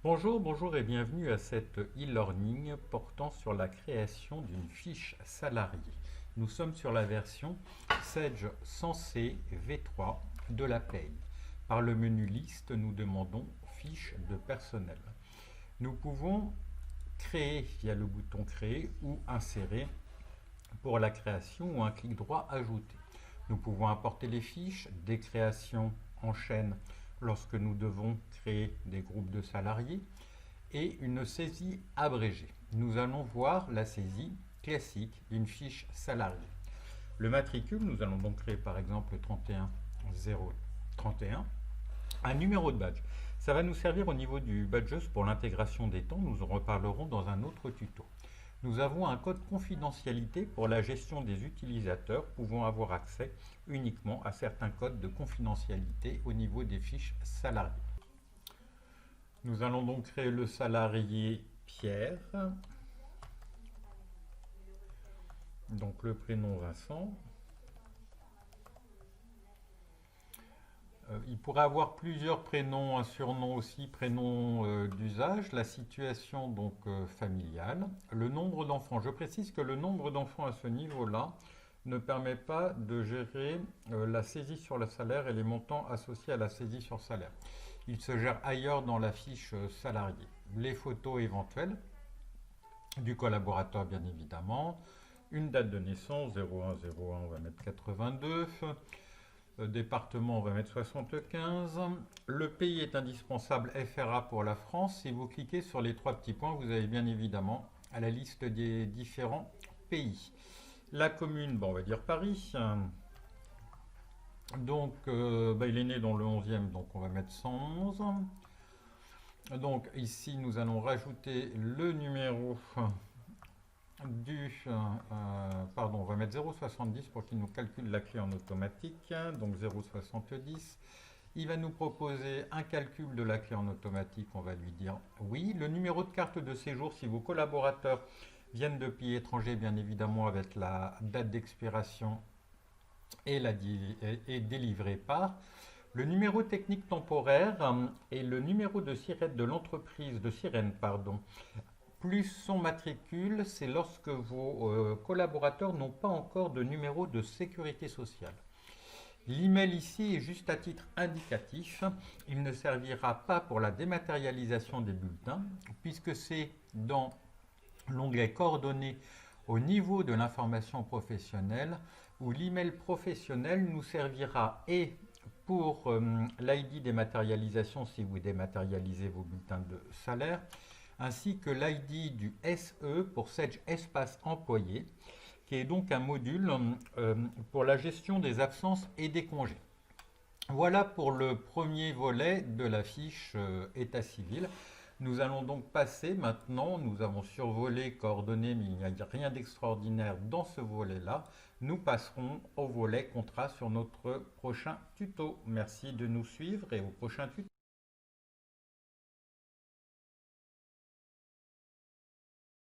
Bonjour et bienvenue à cet e-learning portant sur la création d'une fiche salariée. Nous sommes sur la version Sage 100C V3 de la paye. Par le menu liste, nous demandons fiche de personnel. Nous pouvons créer via le bouton créer ou insérer pour la création ou un clic droit ajouter. Nous pouvons importer les fiches, des créations en chaîne lorsque nous devons créer des groupes de salariés et une saisie abrégée. Nous allons voir la saisie classique d'une fiche salariée. Le matricule, nous allons donc créer par exemple 31031, un numéro de badge. Ça va nous servir au niveau du badges pour l'intégration des temps, nous en reparlerons dans un autre tuto. Nous avons un code confidentialité pour la gestion des utilisateurs pouvant avoir accès uniquement à certains codes de confidentialité au niveau des fiches salariées. Nous allons donc créer le salarié Pierre, donc le prénom Vincent. Il pourrait avoir plusieurs prénoms, un surnom aussi, prénom d'usage, la situation donc familiale, le nombre d'enfants. Je précise que le nombre d'enfants à ce niveau-là ne permet pas de gérer la saisie sur le salaire et les montants associés à la saisie sur salaire. Il se gère ailleurs dans la fiche salarié. Les photos éventuelles du collaborateur bien évidemment, une date de naissance 0101 on va mettre 82, département on va mettre 75, le pays est indispensable FRA pour la France. Si vous cliquez sur les trois petits points, vous avez bien évidemment à la liste des différents pays. La commune, on va dire Paris. Donc, il est né dans le 11e, donc on va mettre 111. Donc ici, nous allons rajouter le numéro on va mettre 0,70 pour qu'il nous calcule la clé en automatique. Donc 0,70. Il va nous proposer un calcul de la clé en automatique, on va lui dire oui. Le numéro de carte de séjour, si vos collaborateurs viennent de pays étrangers, bien évidemment avec la date d'expiration et délivré par. Le numéro technique temporaire et le numéro de sirène de l'entreprise, plus son matricule, c'est lorsque vos collaborateurs n'ont pas encore de numéro de sécurité sociale. L'email ici est juste à titre indicatif. Il ne servira pas pour la dématérialisation des bulletins, puisque c'est dans l'onglet coordonnées au niveau de l'information professionnelle où l'email professionnel nous servira et pour l'ID dématérialisation si vous dématérialisez vos bulletins de salaire, ainsi que l'ID du SE pour Sage Espace Employé, qui est donc un module pour la gestion des absences et des congés. Voilà pour le premier volet de la fiche état civil. Nous allons donc passer maintenant, nous avons survolé, coordonnées, mais il n'y a rien d'extraordinaire dans ce volet-là. Nous passerons au volet contrat sur notre prochain tuto. Merci de nous suivre et au prochain tuto.